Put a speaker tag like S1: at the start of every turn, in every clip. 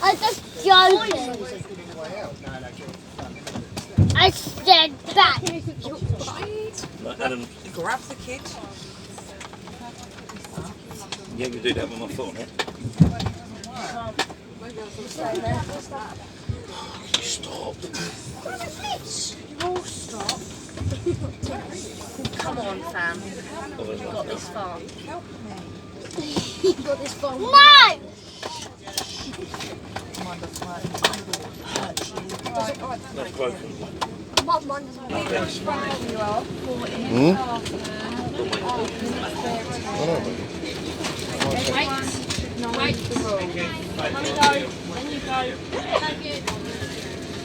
S1: I just joking. I said that.
S2: Right, Adam,
S3: Grab the kid.
S2: yeah, we do that with my phone, eh? Stop.
S4: You all stop. Come on, fam. You got this far. You got this far.
S1: No!
S2: That's broken.
S4: Wait. Mummy go. Then you go. Thank you.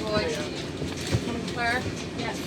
S4: Boys. Claire? Yes.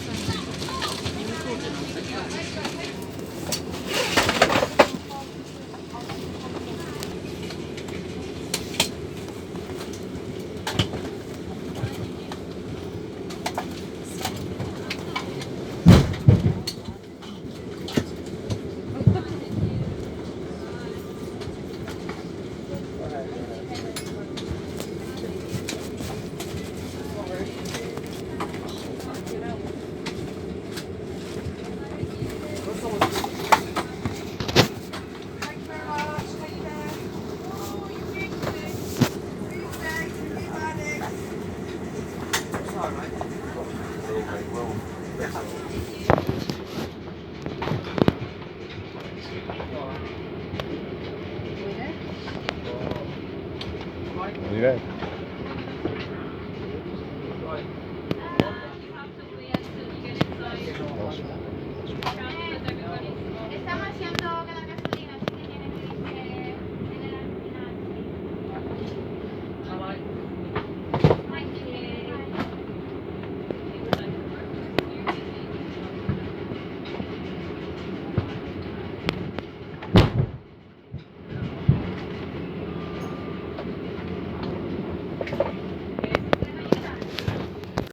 S5: Are you there?